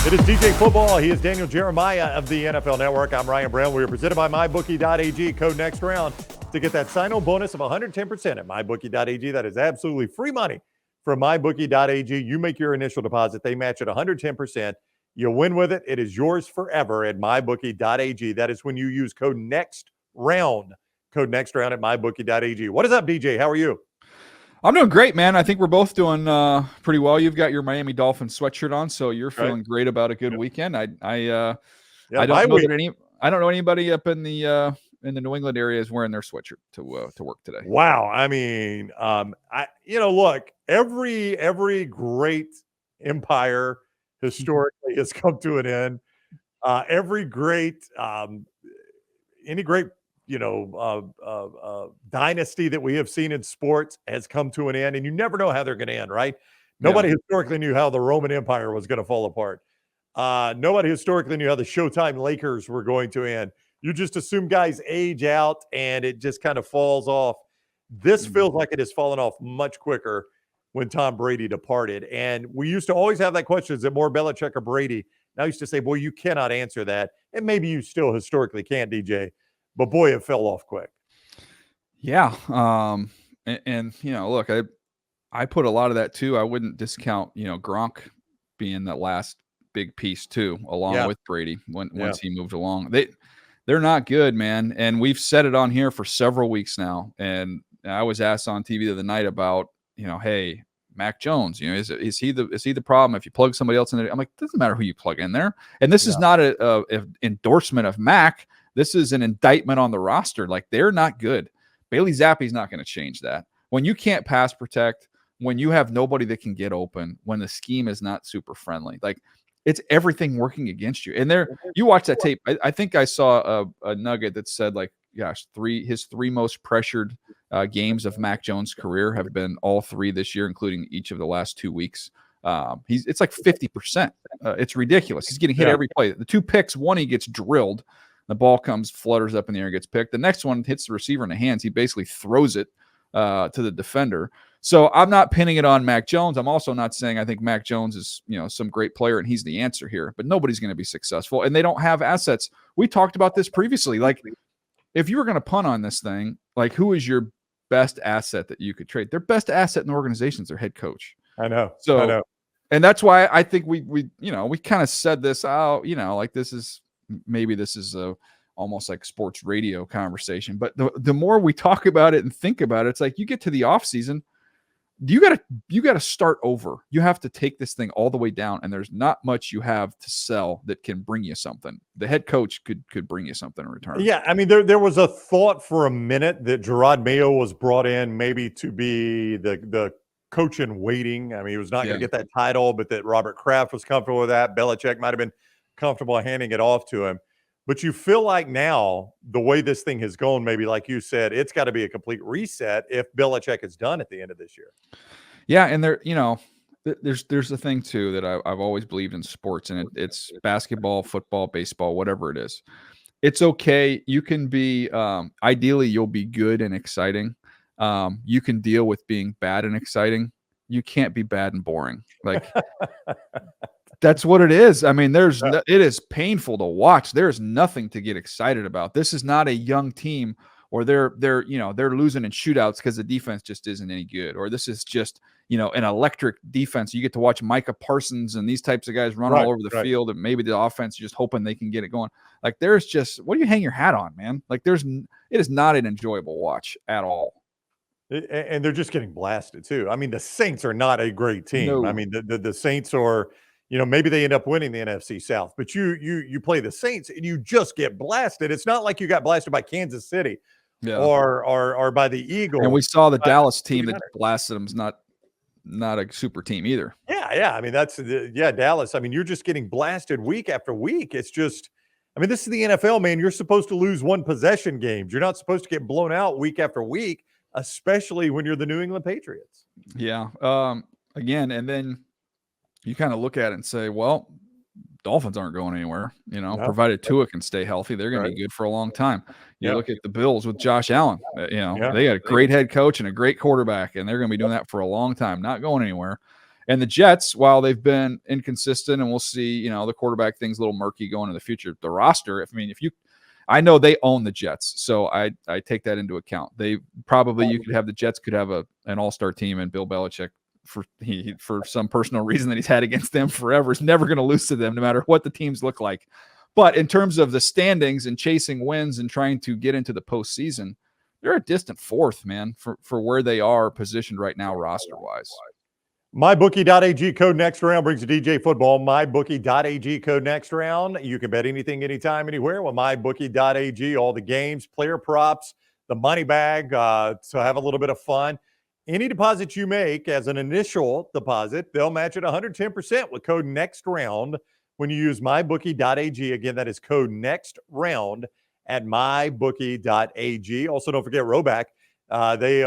It is DJ Football. He is Daniel Jeremiah of the NFL Network. I'm Ryan Brown. We are presented by MyBookie.ag. Code next round to get that sign-on bonus of 110% at MyBookie.ag. That is absolutely free money from MyBookie.ag. You make your initial deposit. They match at 110%. You win with it. It is yours forever at MyBookie.ag. That is when you use code next round. Code next round at MyBookie.ag. What is up, DJ? How are you? I'm doing great, man. I think we're both doing pretty well. You've got your Miami Dolphins sweatshirt on, so you're feeling great about a good weekend. I don't know anybody up in the New England area is wearing their sweatshirt to work today. Wow. I mean, look, every great empire historically has come to an end. Every great, any great, dynasty that we have seen in sports has come to an end, and you never know how they're going to end, right? Nobody historically knew how the Roman Empire was going to fall apart. Nobody historically knew how the Showtime Lakers were going to end. You just assume guys age out and it just kind of falls off. This feels like it has fallen off much quicker when Tom Brady departed. And we used to always have that question, is it more Belichick or Brady? And I used to say, boy, you cannot answer that. And maybe you still historically can't, DJ. But boy, it fell off quick. Yeah. And look, I put a lot of that too. I wouldn't discount, Gronk being that last big piece too, along with Brady once he moved along. They're not good, man. And we've said it on here for several weeks now. And I was asked on TV the other night about, hey, Mac Jones, is he the problem if you plug somebody else in there? I'm like, it doesn't matter who you plug in there. And this is not a endorsement of Mac. This is an indictment on the roster. Like, they're not good. Bailey Zappe's not going to change that. When you can't pass protect, when you have nobody that can get open, when the scheme is not super friendly, like, it's everything working against you. And you watch that tape. I think I saw a nugget that said, like, gosh, his three most pressured games of Mac Jones' career have been all three this year, including each of the last 2 weeks. It's like 50%. It's ridiculous. He's getting hit every play. The two picks, one he gets drilled. The ball flutters up in the air and gets picked. The next one hits the receiver in the hands. He basically throws it to the defender. So I'm not pinning it on Mac Jones. I'm also not saying I think Mac Jones is, some great player and he's the answer here. But nobody's going to be successful, and they don't have assets. We talked about this previously. Like, if you were going to punt on this thing, like, who is your best asset that you could trade? Their best asset in the organization is their head coach. I know. And that's why I think we kind of said this out. Like, this is almost like sports radio conversation. But the more we talk about it and think about it, it's like you get to the off season, you got to start over. You have to take this thing all the way down, and there's not much you have to sell that can bring you something. The head coach could bring you something in return. Yeah, I mean, there was a thought for a minute that Gerard Mayo was brought in maybe to be the coach in waiting. I mean, he was not going to get that title, but that Robert Kraft was comfortable with that. Belichick might have been comfortable handing it off to him. But you feel like now, the way this thing has gone, maybe like you said, it's got to be a complete reset if Belichick is done at the end of this year. Yeah, and there's the thing too that I've always believed in sports, and it's basketball, football, baseball, whatever it is. It's okay. You can be ideally you'll be good and exciting. You can deal with being bad and exciting. You can't be bad and boring. Like. That's what it is. I mean, it is painful to watch. There's nothing to get excited about. This is not a young team, or they're losing in shootouts because the defense just isn't any good, or this is just, an electric defense. You get to watch Micah Parsons and these types of guys run all over the field, and maybe the offense is just hoping they can get it going. Like, there's just, what do you hang your hat on, man? Like, it is not an enjoyable watch at all. And they're just getting blasted too. I mean, the Saints are not a great team. No. I mean, the Saints are, maybe they end up winning the NFC South, but you play the Saints and you just get blasted. It's not like you got blasted by Kansas City or by the Eagles. And we saw the Dallas team that blasted them is not a super team either. Yeah. I mean, Dallas. I mean, you're just getting blasted week after week. It's just, I mean, this is the NFL, man. You're supposed to lose one possession games. You're not supposed to get blown out week after week, especially when you're the New England Patriots. Yeah. Again, and then you kind of look at it and say, well, Dolphins aren't going anywhere, provided Tua can stay healthy. They're going to be good for a long time. You look at the Bills with Josh Allen, they got a great head coach and a great quarterback, and they're going to be doing that for a long time, not going anywhere. And the Jets, while they've been inconsistent, and we'll see, the quarterback thing's a little murky going in the future. The roster, I know they own the Jets, so I take that into account. You could have the Jets could have an all-star team, and Bill Belichick, for some personal reason that he's had against them forever, is never going to lose to them, no matter what the teams look like. But in terms of the standings and chasing wins and trying to get into the postseason, they're a distant fourth, man, for where they are positioned right now, roster-wise. MyBookie.ag code next round brings you DJ football. MyBookie.ag code next round. You can bet anything, anytime, anywhere with MyBookie.ag. All the games, player props, the money bag, so have a little bit of fun. Any deposit you make as an initial deposit, they'll match it 110% with code next round when you use MyBookie.ag. Again, that is code next round at MyBookie.ag. Also, don't forget Roback. They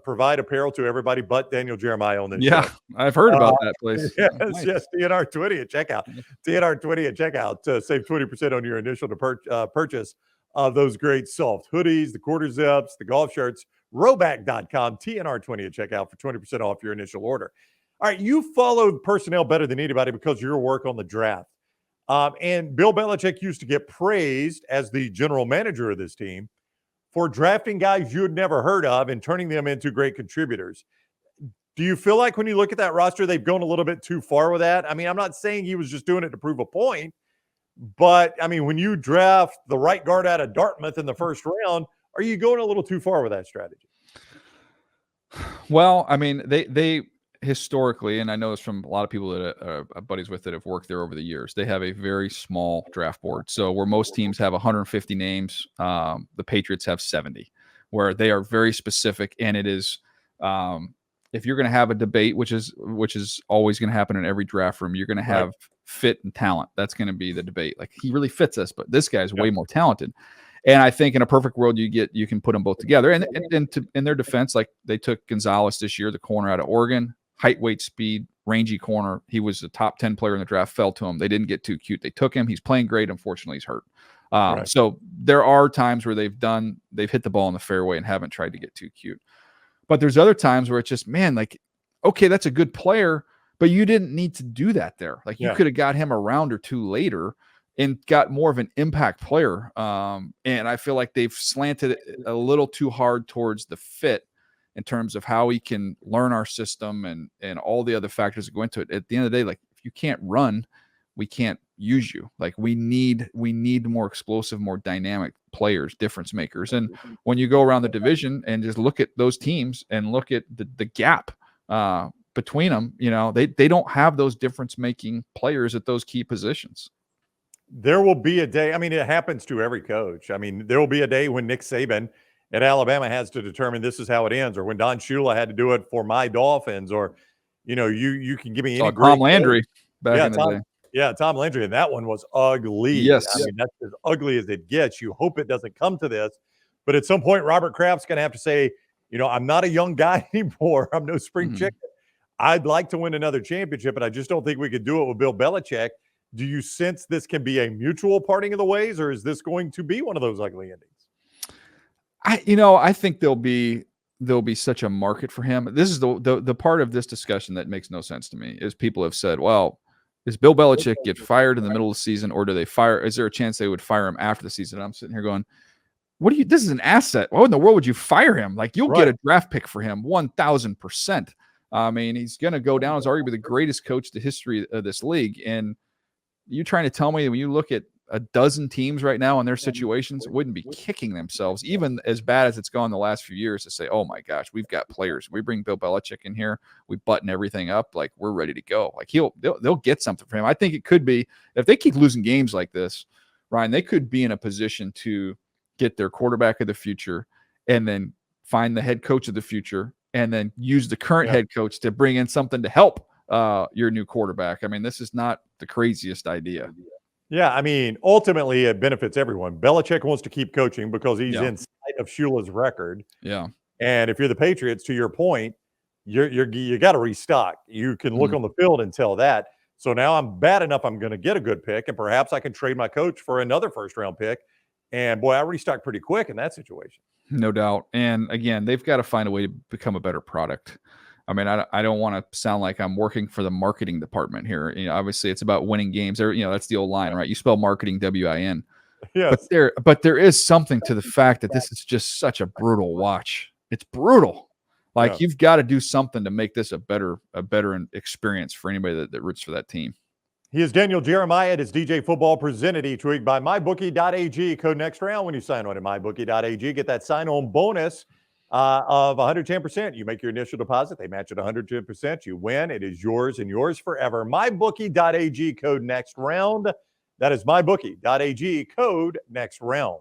provide apparel to everybody but Daniel Jeremiah on this show. I've heard about that place. Yes, TNR20 at checkout. TNR20 at checkout. Save 20% on your initial purchase of those great soft hoodies, the quarter zips, the golf shirts. Roback.com, TNR20 at checkout for 20% off your initial order. All right, you followed personnel better than anybody because of your work on the draft. And Bill Belichick used to get praised as the general manager of this team for drafting guys you had never heard of and turning them into great contributors. Do you feel like when you look at that roster, they've gone a little bit too far with that? I mean, I'm not saying he was just doing it to prove a point, but I mean, when you draft the right guard out of Dartmouth in the first round, are you going a little too far with that strategy? Well, I mean, they historically, and I know this from a lot of people that are buddies with that have worked there over the years, they have a very small draft board. So where most teams have 150 names, the Patriots have 70, where they are very specific. And it is, if you're going to have a debate, which is always going to happen in every draft room, you're going to have fit and talent. That's going to be the debate. Like, he really fits us, but this guy's way more talented. And I think in a perfect world, you can put them both together. And in their defense, like, they took Gonzalez this year, the corner out of Oregon, height, weight, speed, rangy corner. He was a top 10 player in the draft, fell to him. They didn't get too cute. They took him. He's playing great. Unfortunately, he's hurt. So there are times where they've hit the ball in the fairway and haven't tried to get too cute. But there's other times where it's just, man, like, okay, that's a good player, but you didn't need to do that there. Like, you could have got him a round or two later and got more of an impact player. And I feel like they've slanted it a little too hard towards the fit in terms of how he can learn our system and all the other factors that go into it. At the end of the day, like, if you can't run, we can't use you. Like, we need more explosive, more dynamic players, difference makers. And when you go around the division and just look at those teams and look at the gap between them, they don't have those difference making players at those key positions. There will be a day. I mean, it happens to every coach. I mean, there will be a day when Nick Saban at Alabama has to determine this is how it ends, or when Don Shula had to do it for my Dolphins, or, you can give me any great Tom Landry back in the day. Yeah, Tom Landry, and that one was ugly. Yes. I mean, that's as ugly as it gets. You hope it doesn't come to this. But at some point, Robert Kraft's going to have to say, I'm not a young guy anymore. I'm no spring chicken. I'd like to win another championship, but I just don't think we could do it with Bill Belichick. Do you sense this can be a mutual parting of the ways, or is this going to be one of those ugly endings? I think there'll be such a market for him. This is the part of this discussion that makes no sense to me, is people have said, well, does Bill Belichick get fired in the middle of the season, or is there a chance they would fire him after the season? And I'm sitting here going, this is an asset. Why in the world would you fire him? Like, you'll get a draft pick for him 1,000%. I mean, he's going to go down as arguably the greatest coach in the history of this league. And you trying to tell me that when you look at a dozen teams right now in their situations, wouldn't be kicking themselves, even as bad as it's gone the last few years, to say, oh my gosh, we've got players. We bring Bill Belichick in here, we button everything up, like, we're ready to go. Like, they'll get something for him. I think it could be, if they keep losing games like this, Ryan, they could be in a position to get their quarterback of the future and then find the head coach of the future and then use the current head coach to bring in something to help your new quarterback. I mean, this is not the craziest idea. Yeah, I mean, ultimately, it benefits everyone. Belichick wants to keep coaching because he's in sight of Shula's record. Yeah. And if you're the Patriots, to your point, you got to restock. You can look on the field and tell that. So now I'm bad enough, I'm going to get a good pick, and perhaps I can trade my coach for another first-round pick. And, boy, I restock pretty quick in that situation. No doubt. And, again, they've got to find a way to become a better product. I mean, I don't want to sound like I'm working for the marketing department here. Obviously it's about winning games. That's the old line, right? You spell marketing WIN. Yes. But there is something to the fact that this is just such a brutal watch. It's brutal. Like you've got to do something to make this a better experience for anybody that roots for that team. He is Daniel Jeremiah. It is DJ Football, presented each week by MyBookie.ag. Code next round when you sign on at MyBookie.ag. Get that sign-on bonus of 110%. You make your initial deposit. They match it 110%. You win. It is yours and yours forever. MyBookie.ag. Code next round. That is MyBookie.ag. Code next round.